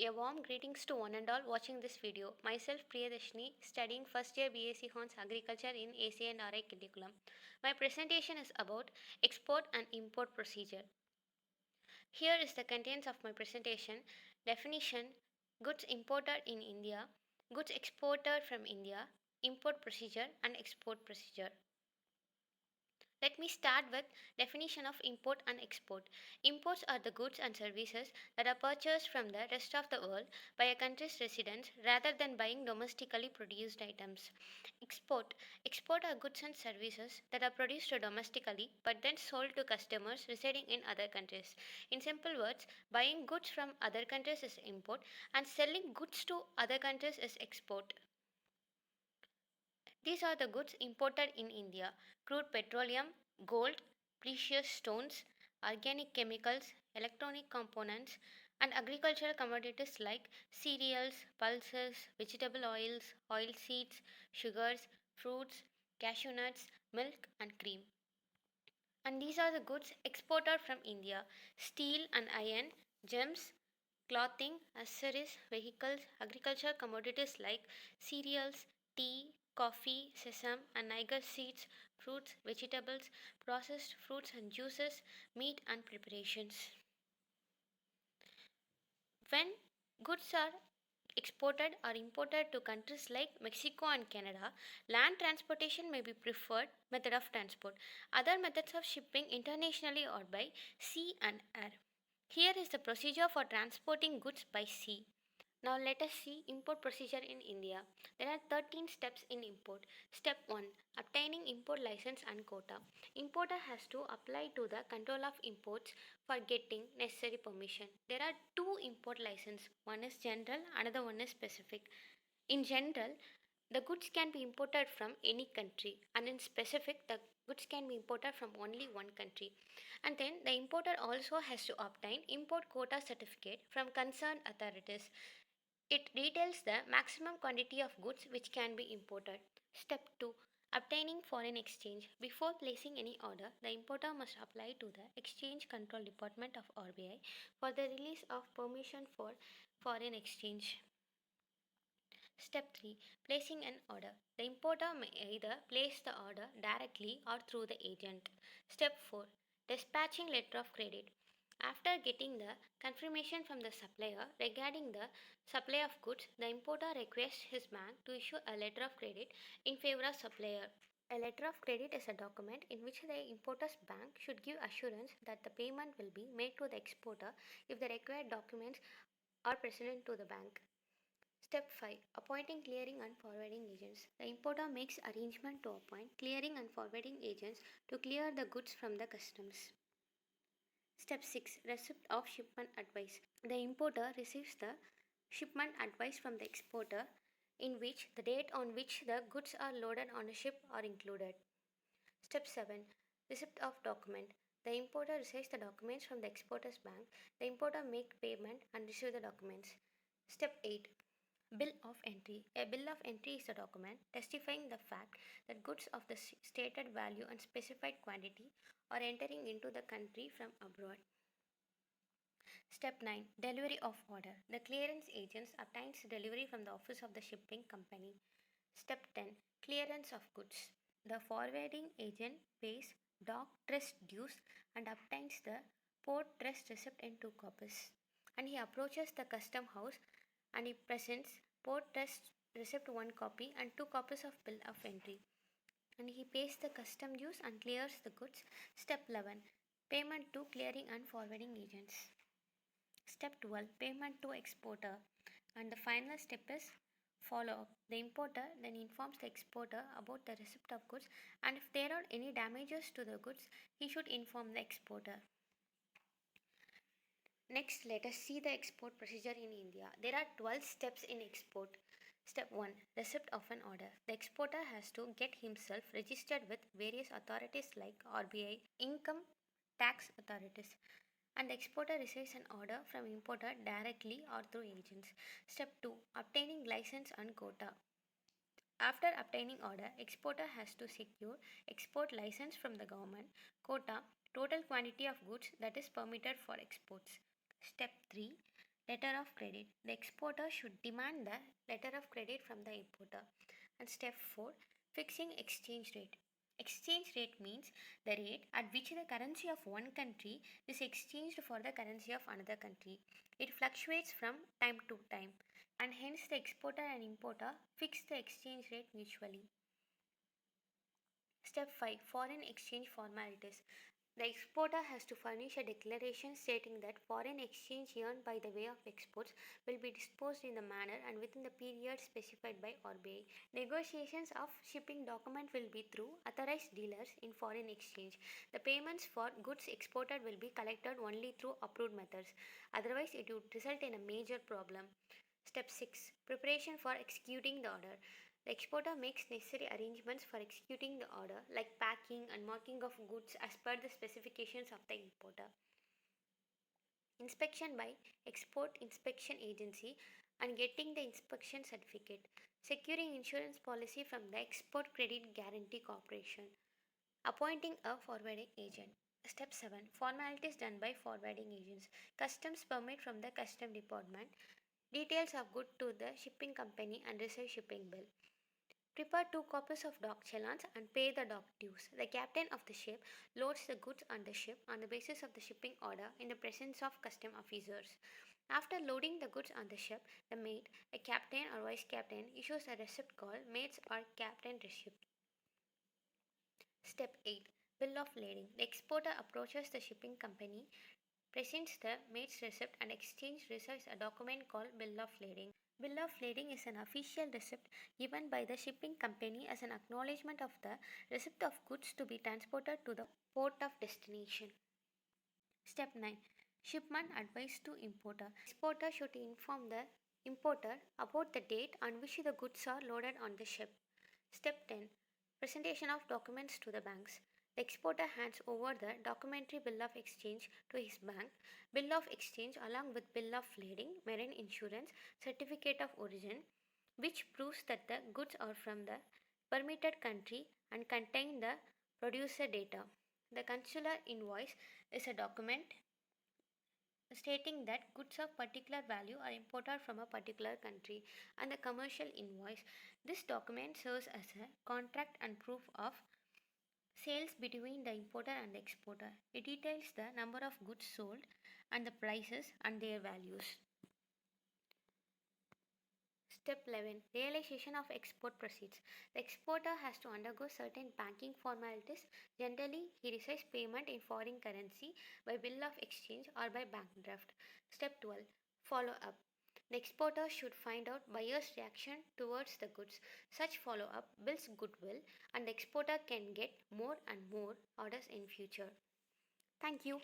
A warm greetings to one and all watching this video. Myself Priyadashni, studying first year BSc Hons Agriculture in AC and RI curriculum. My presentation is about export and import procedure. Here is the contents of my presentation. Definition: goods imported in India, goods exported from India, import procedure and export procedure. Let me start with definition of import and export. Imports are the goods and services that are purchased from the rest of the world by a country's residents rather than buying domestically produced items. Export are goods and services that are produced domestically but then sold to customers residing in other countries. In simple words, buying goods from other countries is import and selling goods to other countries is export. These are the goods imported in India: crude petroleum, gold, precious stones, organic chemicals, electronic components, and agricultural commodities like cereals, pulses, vegetable oils, oilseeds, sugars, fruits, cashew nuts, milk, and cream. And these are the goods exported from India: steel and iron, gems, clothing, accessories, vehicles, agricultural commodities like cereals, tea, coffee, sesame and niger seeds, fruits, vegetables, processed fruits and juices, meat and preparations. When goods are exported or imported to countries like Mexico and Canada, land transportation may be preferred method of transport. Other methods of shipping internationally are by sea and air. Here is the procedure for transporting goods by sea. Now let us see import procedure in India. There are 13 steps in import. Step 1: obtaining import license and quota. Importer has to apply to the control of imports for getting necessary permission. There are two import license. One is general, another one is specific. In general, the goods can be imported from any country, and in specific, the goods can be imported from only one country. And then the importer also has to obtain import quota certificate from concerned authorities. It details the maximum quantity of goods which can be imported. Step 2: obtaining foreign exchange. Before placing any order, the importer must apply to the Exchange Control Department of RBI for the release of permission for foreign exchange. Step 3: placing an order. The importer may either place the order directly or through the agent. Step 4: dispatching letter of credit. After getting the confirmation from the supplier regarding the supply of goods, the importer requests his bank to issue a letter of credit in favor of supplier. A letter of credit is a document in which the importer's bank should give assurance that the payment will be made to the exporter if the required documents are present to the bank. Step 5: appointing clearing and forwarding agents. The importer makes arrangement to appoint clearing and forwarding agents to clear the goods from the customs. Step 6: receipt of shipment advice. The importer receives the shipment advice from the exporter, in which the date on which the goods are loaded on a ship are included. Step 7: receipt of document. The importer receives the documents from the exporter's bank. The importer makes payment and receives the documents. Step 8: bill of entry. A bill of entry is a document testifying the fact that goods of the stated value and specified quantity are entering into the country from abroad. Step 9: delivery of order. The clearance agent obtains delivery from the office of the shipping company. Step 10: clearance of goods. The forwarding agent pays dock trust dues and obtains the port trust receipt in 2 copies. And he approaches the custom house and he presents port trust receipt 1 copy and 2 copies of bill of entry. And he pays the custom dues and clears the goods. Step 11: payment to clearing and forwarding agents. Step 12: payment to exporter. And the final step is follow up. The importer then informs the exporter about the receipt of goods, and if there are any damages to the goods, he should inform the exporter. Next, let us see the export procedure in India. There are 12 steps in export. Step 1: receipt of an order. The exporter has to get himself registered with various authorities like RBI, income tax authorities, and the exporter receives an order from importer directly or through agents. Step 2: obtaining license and quota. After obtaining order, exporter has to secure export license from the government. Quota: total quantity of goods that is permitted for exports. Step 3: Letter of credit. The exporter should demand the letter of credit from the importer. And step 4, fixing exchange rate. Exchange rate means the rate at which the currency of one country is exchanged for the currency of another country. It fluctuates from time to time, and hence the exporter and importer fix the exchange rate mutually. Step 5, foreign exchange formalities. The exporter has to furnish a declaration stating that foreign exchange earned by the way of exports will be disposed in the manner and within the period specified by RBI. Negotiations of shipping document will be through authorized dealers in foreign exchange. The payments for goods exported will be collected only through approved methods. Otherwise, it would result in a major problem. Step 6, preparation for executing the order. The exporter makes necessary arrangements for executing the order, like packing and marking of goods as per the specifications of the importer. Inspection by Export Inspection Agency and getting the inspection certificate. Securing insurance policy from the Export Credit Guarantee Corporation. Appointing a forwarding agent. Step 7, formalities done by forwarding agents. Customs permit from the Custom Department. Details of good to the shipping company and receive shipping bill. Prepare 2 copies of dock challans and pay the dock dues. The captain of the ship loads the goods on the ship on the basis of the shipping order in the presence of custom officers. After loading the goods on the ship, the mate, a captain or vice captain, issues a receipt called mate's or captain receipt. Step 8, Bill of lading. The exporter approaches the shipping company, presents the mate's receipt, and exchange receives a document called Bill of lading. Bill of lading is an official receipt given by the shipping company as an acknowledgement of the receipt of goods to be transported to the port of destination. Step 9, Shipment advice to importer. Exporter should inform the importer about the date on which the goods are loaded on the ship. Step 10, Presentation of documents to the banks. The exporter hands over the documentary bill of exchange to his bank. Bill of exchange along with bill of lading, marine insurance, certificate of origin, which proves that the goods are from the permitted country and contain the producer data. The consular invoice is a document stating that goods of particular value are imported from a particular country, and the commercial invoice. This document serves as a contract and proof of sales between the importer and the exporter. It details the number of goods sold and the prices and their values. Step 11, Realization of export proceeds. The exporter has to undergo certain banking formalities. Generally, he receives payment in foreign currency by bill of exchange or by bank draft. Step 12, Follow up. The exporter should find out buyer's reaction towards the goods. Such follow up builds goodwill, and the exporter can get more and more orders in future. Thank you.